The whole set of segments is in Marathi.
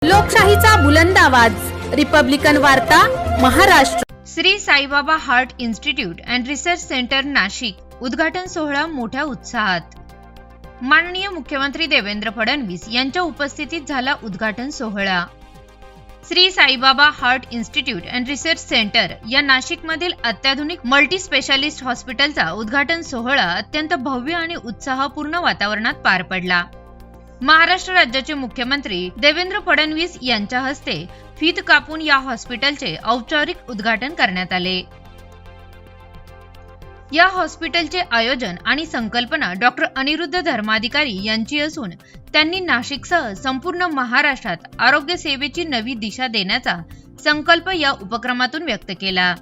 लोकशाहीचा बुलंद आवाज, रिपब्लिकन वार्ता, Maharashtra. Shri Saibaba heart institute and research centre Nashik उद्घाटन सोहळा मोठ्या उत्साहात। माननीय मुख्यमंत्री देवेंद्र फडणवीस यांच्या उपस्थितीत झाला उद्घाटन सोहळा। Shri Saibaba heart institute and research centre या नाशिकमधील अत्याधुनिक मल्टी स्पेशालिस्ट हॉस्पिटलचा उद्घाटन सोहळा अत्यंत भव्य आणि उत्साहपूर्ण वातावरणात पार पडला। महाराष्ट्र राज्याचे मुख्यमंत्री देवेंद्र फडणवीस यांच्या हस्ते फीत कापून या हॉस्पिटलचे औपचारिक उद्घाटन करण्यात आले। या हॉस्पिटलचे आयोजन आणि संकल्पना डॉक्टर अनिरुद्ध धर्माधिकारी यांची असून त्यांनी नाशिकसह संपूर्ण महाराष्ट्रात आरोग्य सेवेची नवी दिशा देण्याचा संकल्प या उपक्रमातून व्यक्त केला।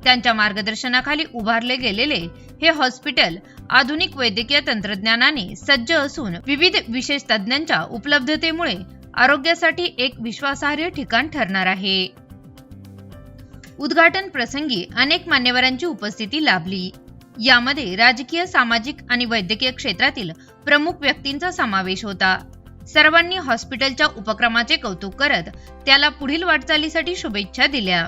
त्यांच्या मार्गदर्शनाखाली उभारले गेलेले हे हॉस्पिटल आधुनिक वैद्यकीय तंत्रज्ञानाने सज्ज असून विविध विशेष तज्ञांच्या उपलब्धतेमुळे आरोग्यासाठी एक विश्वासार्ह ठिकाण ठरणार आहे। उद्घाटन प्रसंगी अनेक मान्यवरांची उपस्थिती लाभली। यामध्ये राजकीय, सामाजिक आणि वैद्यकीय क्षेत्रातील प्रमुख व्यक्तींचा समावेश होता। सर्वांनी हॉस्पिटलच्या उपक्रमाचे कौतुक करत त्याला पुढील वाटचालीसाठी शुभेच्छा दिल्या।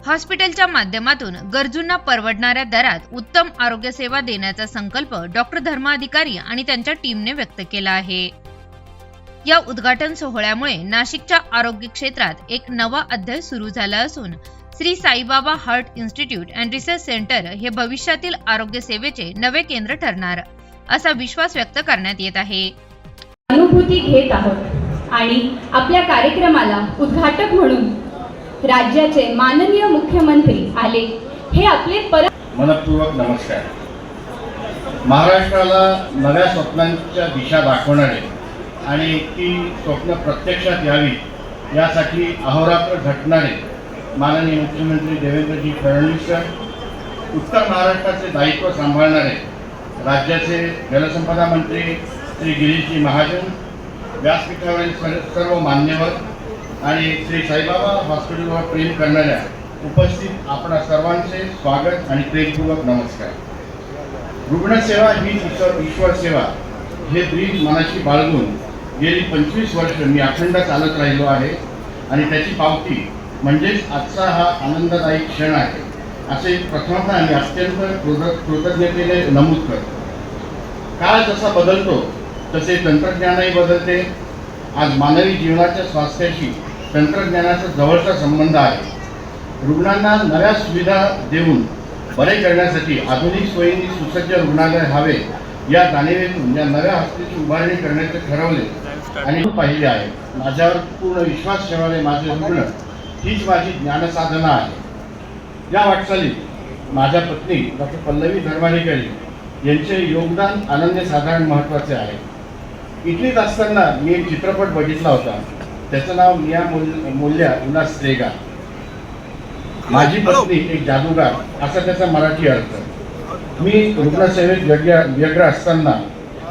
हॉस्पिटलच्या माध्यमातून गरजूंना परवडणाऱ्या दरात उत्तम आरोग्य सेवा देण्याचा संकल्प डॉक्टर धर्माधिकारी आणि त्यांच्या टीमने व्यक्त केला आहे। या उद्घाटन सोहळ्यामुळे नाशिकच्या आरोग्य क्षेत्रात एक नवा अध्याय सुरू झाला असून Shri Saibaba heart institute and research centre हे भविष्यातील आरोग्य सेवेचे नवे केंद्र ठरणार असा विश्वास व्यक्त करण्यात येत आहे। अनुभूती घेत आहोत आणि आपल्या कार्यक्रमाला उद्घाटक म्हणून राज्याचे माननीय मुख्यमंत्री आले हे आपले मनपूर्वक नमस्कार। महाराष्ट्राला नव्या स्वप्नांच्या दिशा दाखवणारे आणि ती स्वप्न प्रत्यक्षात यावी यासाठी अहोरात्र झटणारे माननीय मुख्यमंत्री देवेंद्रजी फडणवीस सर, उत्तर महाराष्ट्राचे दायित्व सांभाळणारे राज्याचे जलसंपदा मंत्री श्री गिरीशजी महाजन, व्यासपीठावरील सर्व मान्यवर आणि श्री साईबाबा हॉस्पिटलवर प्रेम करणाऱ्या उपस्थित आपणा सर्वांचे स्वागत आणि प्रेमपूर्वक नमस्कार। रुग्णसेवा ही ईश्वर सेवा हे ब्रीद मनाशी बाळगून गेली 25 वर्ष मी अखंड चालत राहिलो आहे आणि त्याची पावती म्हणजेच आजचा हा आनंददायी क्षण आहे असे प्रथमतः मी अत्यंत कृतज्ञतेने नमूद करतो। काळ जसा बदलतो तसे तंत्रज्ञानही बदलते। आज मानवी जीवनाच्या स्वास्थ्याशी तंत्रज्ञानाचा जवळचा संबंध आहे। रुग्णांना नव्या सुविधा देऊन बरे करण्यासाठी आधुनिक सोयींनी सुसज्ज रुग्णालय हवे या जाणीवेतून या नव्या हॉस्पिटलची उभारणी करण्याचे ठरवले आणि पाहिले आहे। माझ्यावर पूर्ण विश्वास ठेवणारे माझे रुग्ण हीच माझी ज्ञानसाधना आहे। या वाटचालीत माझ्या पत्नी डॉक्टर पल्लवी धर्माधिकारी यांचे योगदान अनन्यसाधारण महत्त्वाचे आहे। इटलीत असताना मी एक चित्रपट बघितला होता, त्याचं नाव मिया मोल्या उल्हास त्रेगा, माझी पत्नी एक जादूगार असा त्याचा मराठी अर्थ। मी रुग्णसेवेत व्यग्र असताना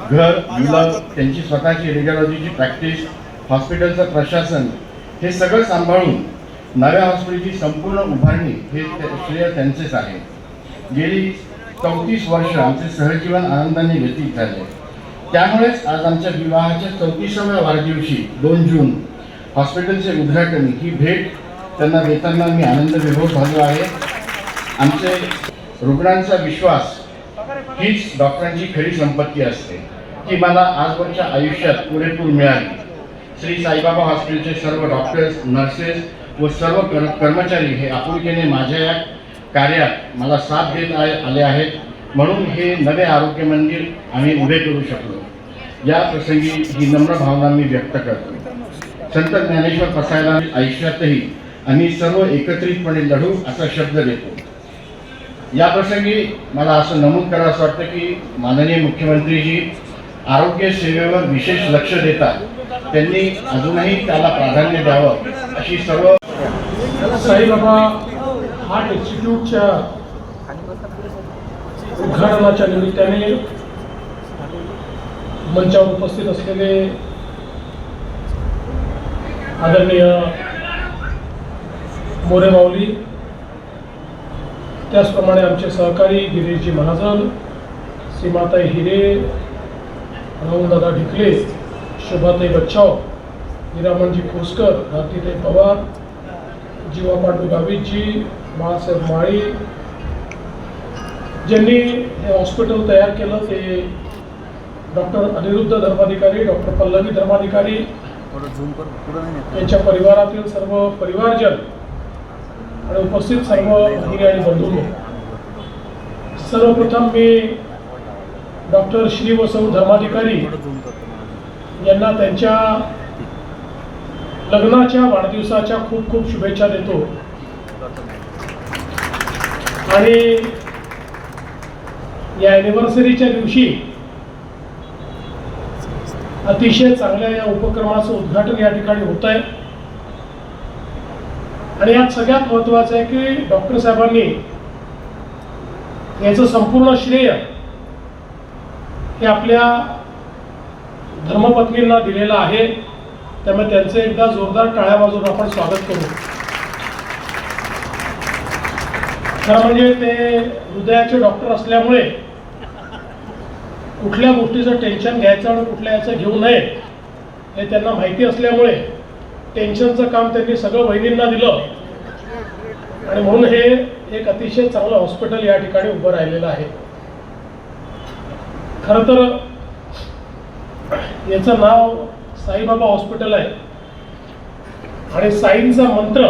घर, मुलं, त्यांची स्वतःची रेडिओलॉजीची प्रॅक्टिस, हॉस्पिटलचं प्रशासन हे सगळं सांभाळून नव्या हॉस्पिटलची संपूर्ण उभारणी हे श्रेय त्यांचेच आहे। गेली 34 वर्ष आमचे सहजीवन आनंदाने व्यतीत झाले। त्यामुळेच आज आमच्या विवाहाच्या 34व्या वाढदिवशी 2 जून हॉस्पिटलचे उद्घाटन ही भेट त्यांना देताना मी आनंद विभोर झालो आहे। आमचे रुग्णांचा विश्वास हीच डॉक्टरांची खरी संपत्ती असते, ती मला आजवरच्या आयुष्यात पुरेपूर मिळाली। श्री साईबाबा हॉस्पिटलचे सर्व डॉक्टर्स, नर्सेस व सर्व कर्मचारी हे आपुलकीने माझ्या या कार्यात मला साथ देत आले आहेत, म्हणून हे नवे आरोग्य मंदिर आम्ही उभे करू शकलो। या प्रसंगी ही नम्र भावना मी व्यक्त करतो। संत ज्ञानेश्वर प्रसायला आयुष्यातही आम्ही सर्व एकत्रितपणे लढू असा शब्द देतो। या प्रसंगी मला असं नमूद करावं वाटतं की माननीय मुख्यमंत्रीजी आरोग्य सेवेवर विशेष लक्ष देतात, त्यांनी अजूनही त्याला प्राधान्य द्यावं अशी सर्व साईबाबा हार्ट इन्स्टिट्यूटच्या उद्घाटनाच्या निमित्ताने मंचावर उपस्थित असलेले आदरणीय मोरे माऊली, त्याचप्रमाणे आमचे सहकारी गिरीशजी महाजन, सीमाताई हिरे, राहुलदादा ढिकले, शोभाताई बच्चाव हिरामनजी खोसकर, भारतीताई पवार, जीवा पांडू गावितजी, बाळासाहेब माळी, ज्यांनी हे हॉस्पिटल तयार केलं ते डॉक्टर अनिरुद्ध धर्माधिकारी, डॉक्टर पल्लवी धर्माधिकारी, त्यांच्या परिवारातील सर्व परिवारजन आणि उपस्थित सर्व भगिनी आणि बंधूंनो, सर्वप्रथम मी डॉक्टर श्री व सौ धर्माधिकारी यांना त्यांच्या लग्नाच्या वाढदिवसाच्या खूप खूप शुभेच्छा देतो आणि या ॲनिव्हर्सरीच्या दिवशी अतिशय चांगल्या या उपक्रमाचं उद्घाटन या ठिकाणी होत आहे आणि यात सगळ्यात महत्त्वाचं आहे की डॉक्टर साहेबांनी याचं संपूर्ण श्रेय हे आपल्या धर्मपत्नींना दिलेलं आहे. त्यामुळे त्यांचं एकदा जोरदार टाळ्या वाजवून आपण स्वागत करू. खरं म्हणजे ते हृदयाचे डॉक्टर असल्यामुळे कुठल्या गोष्टीचं टेन्शन घ्यायचं आणि कुठल्या याचं घेऊ नये हे त्यांना माहिती असल्यामुळे टेन्शनचं काम त्यांनी सगळं बहिणींना दिलं आणि म्हणून हे एक अतिशय चांगलं हॉस्पिटल या ठिकाणी उभं राहिलेलं आहे. खरं तर याचं नाव साईबाबा हॉस्पिटल आहे आणि साईंचा मंत्र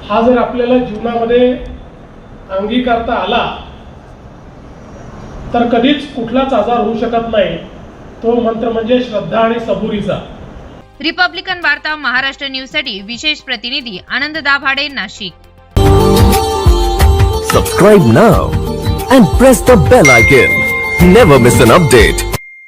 हा जर आपल्याला जीवनामध्ये अंगीकारता आला तर कधीच कुठलाच आजार होऊ शकत नाही. तो मंत्र म्हणजे श्रद्धा आणि सबुरीचा. रिपब्लिकन वार्ता महाराष्ट्र न्यूज साठी विशेष प्रतिनिधी आनंद Dabhade, Nashik. Subscribe now and press the bell icon. Never miss an update.